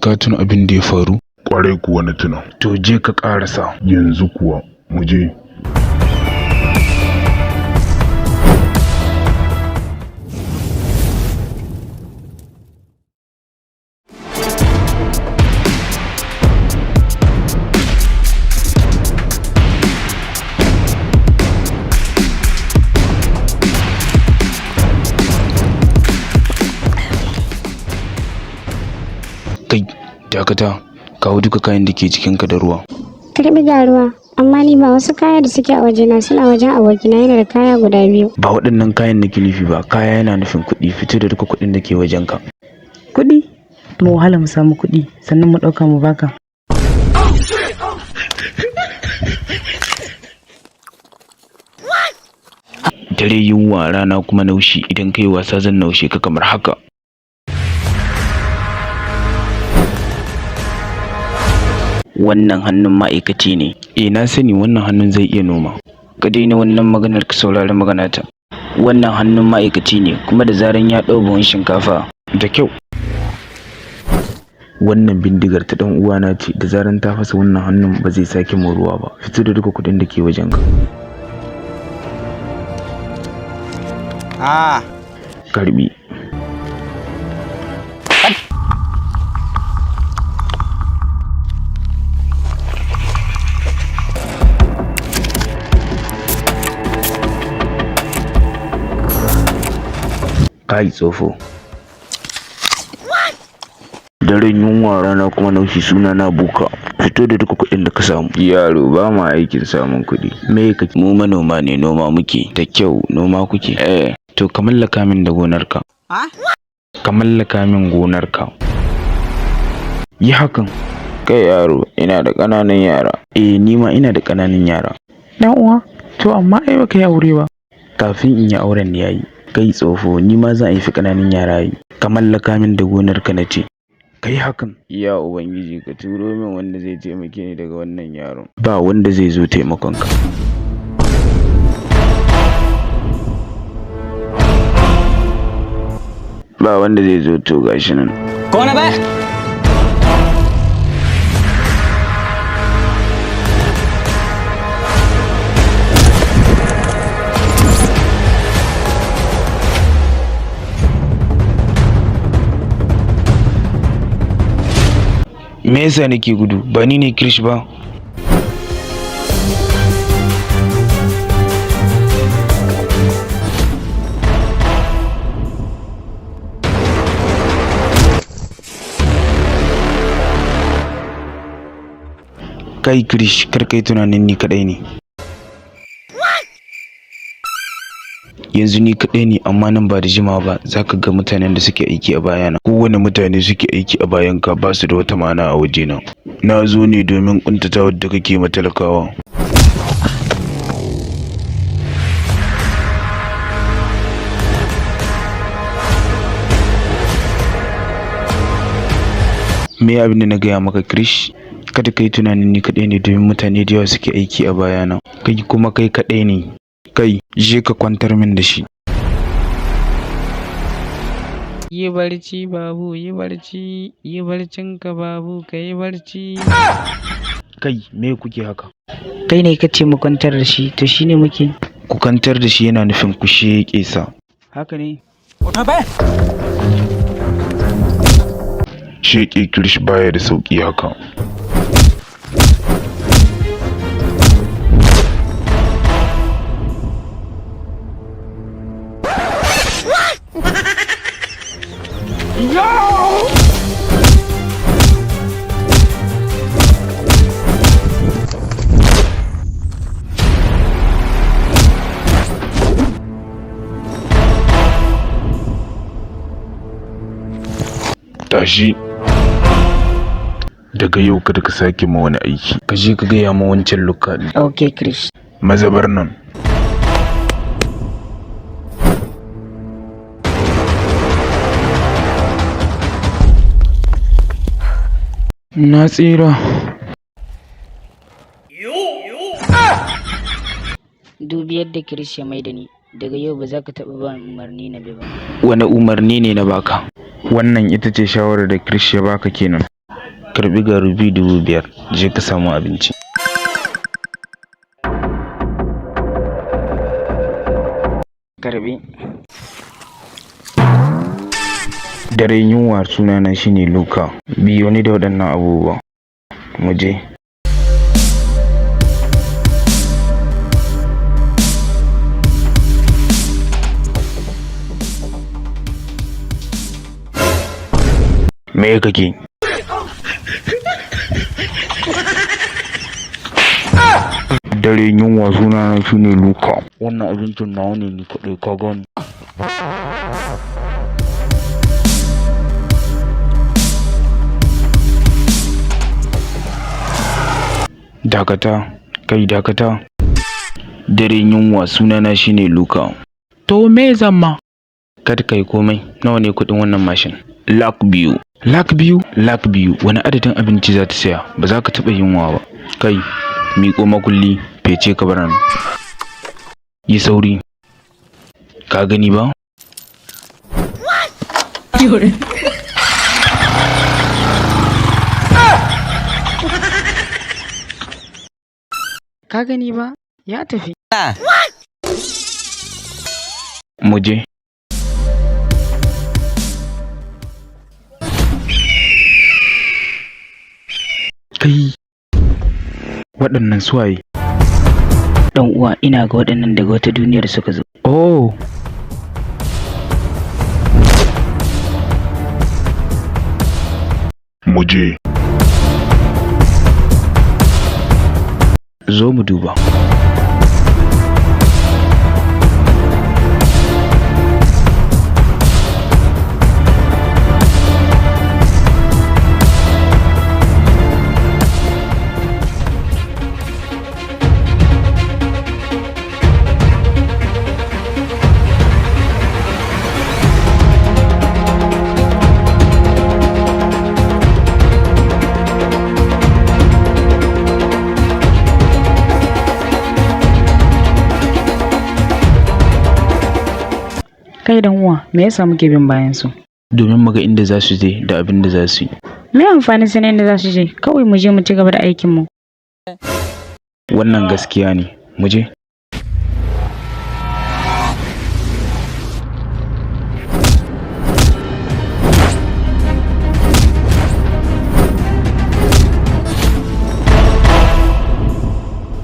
ka tuna abin da ya faru? Ƙwarai kuwa na tuna. To je ka ƙarasa. Yanzu kuwa mu je. Kai, dakata, kawo duka kayan da ke jikinka da ruwa. Karɓi ga ruwa, amma ni ba wasu kaya da suke a wajena suna wajen abokina yana da kaya guda 2. Ba waɗannan kayan nake nufi ba, kaya yana nufin kuɗi, fito da duka kuɗin da ke wajenka. Kuɗi? Mu wahala mu samu kuɗi, sannan mu ɗauka mu baka. Dare yunwa rana kuma naushi, idan kai wasa zan naushe ka kamar haka. Wannan hannun ma'aikaci ne. Na sani wannan hannun zai iya noma. Ka daina wannan maganar ka saurari maganata. Wannan hannun ma'aikaci ne kuma da zaran ya ɗau buhun shinkafa. Da kyau. Wannan bindigar ta ɗan uwana ce, da zaran ta fasa wannan hannun ba zai sake moruwa ba. Fito da duka kuɗin da ke wajenka. Karbi. Kai tsofo. Daren yunwa rana kuma naushi suna na buka. Fito da duka kuɗin da ka samu. Yaro ba ma aikin samun kuɗi. Me kake? Mu manoma ne, noma muke. Da kyau, noma kuke. To ka mallaka min da gonarka. Ka mallaka min gonarka. Yi hakan. Kai yaro, ina da ƙananan yara. Ni ma ina da ƙananan yara. Dan uwa, to amma ai baka yi aure ba. Kafin in yi auren yayi. Kai tsofo, ni ma zan haifi ƙananan yara yi. Ka mallaka min da gonarka na ce. Kai hakan. Ya ubangiji ka turo min wanda zai taimake ni daga wannan yaron. Ba wanda zai zo taimakonka. Ba wanda zai zo, to gashi nan. कौन है बे? Me yasa nake gudu? Ba ni ne Krish ba. Kai Krish, kar kai tunanin ni kadai ne. Yanzu ni kadai ne, amma nan ba da jimawa ba zaka ga mutanen da suke aiki a bayana. Kowane mutane suke aiki a bayanka ba su da wata ma'ana a wajena. Na zo ne domin kuntata wadda kake matalakawa. Me abin da na gaya maka Krish? Kada kai tunanin ni kadai ne, domin mutane da yawa suke aiki a bayana. Kai kuma kai kadai ne. Kai, je ka kwantar min da shi. Yi barci babu, yi barci, yi barcinka babu, ka yi barci. Kai, me kuke haka? Kai ne ka ce mu kwantar da shi, to shine muke. Ku kwantar da shi yana nufin ku sheƙe sa. Haka ne. उठो बे। Sheƙe Krish baya da sauƙi haka. Tashi. Daga yau kada ka sake ma wani aiki. Ka je ka gaya ma wancan Luka ɗin. Okay, Krish. Mazabar nan. Na tsira. Dubi yadda Krish ya maida ni. Daga yau ba za ka taɓa ba umarni na bi ba. Wani umarni ne na baka? Wannan ita ce shawarar da Krish ya baka kenan. karbi ga rubi 5,000 je ka samu abinci. Karbi. Dare yunwa sunana shine Luka. Biyo ni da waɗannan abubuwa. Mu je. Me kake? Dare yunwa sunana shine Luka. Wannan abincin nawa ne ni kaɗai ka gani. Dakata, kai dakata. Dare yunwa sunana shine Luka. To me zamma? Kada kai komai. Nawa ne kuɗin wannan mashin? Lak biyu. Lak biyu? Lak biyu. Wani adadin abinci za ta saya? Ba za ka taɓa yunwa ba. Kai, miƙo makulli, fece ka bar nan. Yi sauri. Ka gani ba? Ka gani ba? Ya tafi. Mu je. Kai, waɗannan suwaye? Dan uwa, ina ga waɗannan daga wata duniyar suka zo. Oh. Mu je. Zo mu duba. Kai dan uwa, me yasa muke bin bayan su? Domin mu ga inda za su je da abin da za su yi. Me amfanin sanin inda za su je? Kawai mu je mu ci gaba da aikin mu. Wannan gaskiya ne. Mu je.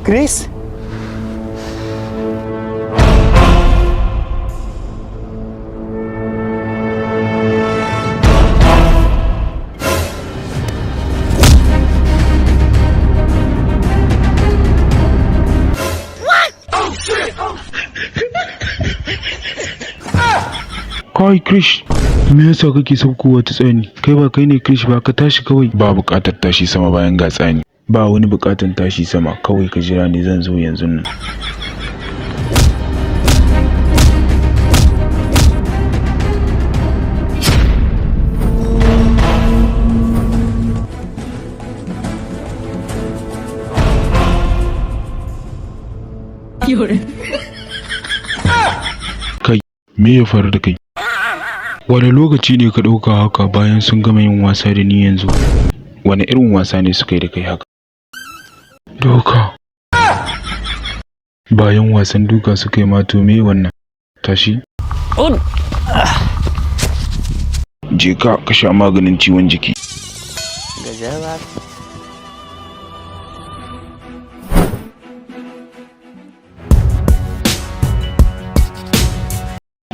Chris? Kai Krish, me yasa kake saukowa ta tsani? Kai ba kai ne Krish ba, ka tashi kawai. Ba buƙatar tashi sama bayan ga tsani. Ba wani buƙatar tashi sama, kawai ka jira ni zan zo yanzu nan. Kai, me ya faru da kai? Wane lokaci ne ka ɗauka haka bayan sun gama yin wasa da ni yanzu? Wane irin wasa ne suka yi da kai haka? Doka. Bayan wasan duka suka yi mato me wannan? Tashi. Je ka sha maganin ciwon jiki.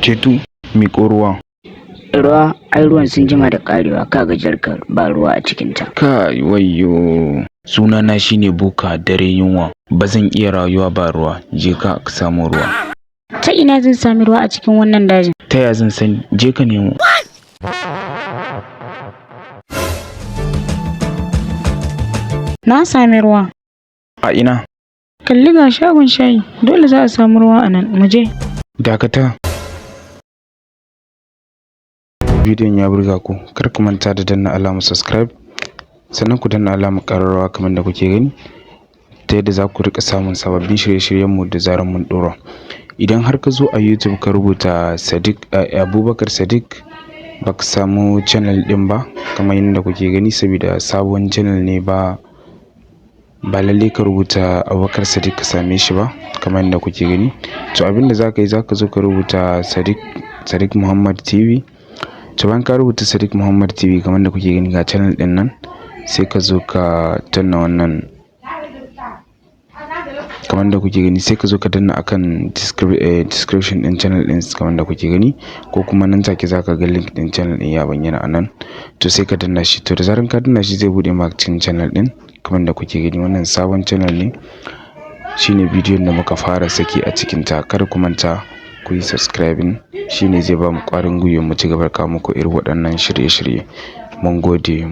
Cetu, miƙo ruwa. Ruwa, ai ruwan sun jima da karewa, kaga jarkar ba ruwa a cikinta. Kai wayyo. Sunana shine Buka dare yunwa. Ba zan iya rayuwa ba ruwa. Je ka samu ruwa. Ta ina zan sami ruwa a cikin wannan dajin? Ta ya zan sani? Je ka nemo. Na sami ruwa. A ina? Kalli ga shagon shayi, dole za a samu ruwa a nan, mu je. Dakata. Bidiyon ya burga ku, kar ku manta da danna alamar subscribe, sannan ku danna alamar ƙararrawa kamar da kuke gani, ta yadda za ku rika samun sababbin shirye-shiryenmu da zarar mun ɗora. Idan har ka zo a YouTube ka rubuta Abubakar Sadiq baka samu channel din ba kamar yadda kuke gani, saboda sabon channel ne ba lalle ka rubuta Abubakar Sadiq ka same shi ba kamar yadda kuke gani. To abinda zaka yi, zaka zo ka rubuta Sadiq Muhammad TV. To bayan ka rubuta Sadiq Muhammad TV kamar yadda kuke gani ga channel din nan, sai ka zo ka danna wannan kamar da kuke gani, sai ka zo ka danna akan description din channel din kamar da kuke gani, ko kuma nan take zaka ga link din channel din ya bayyana anan. To sai ka danna shi, to da zaran ka danna shi zai bude maka cikin channel din kamar da kuke gani. Wannan sabon channel ne, shine bidiyon da muka fara saki a cikin ta. Kada ku manta ku yi subscribing, shine zai ba mu ƙwarin gwiwa mu ci gaba da kawo muku irin waɗannan shirye-shirye. Mun gode.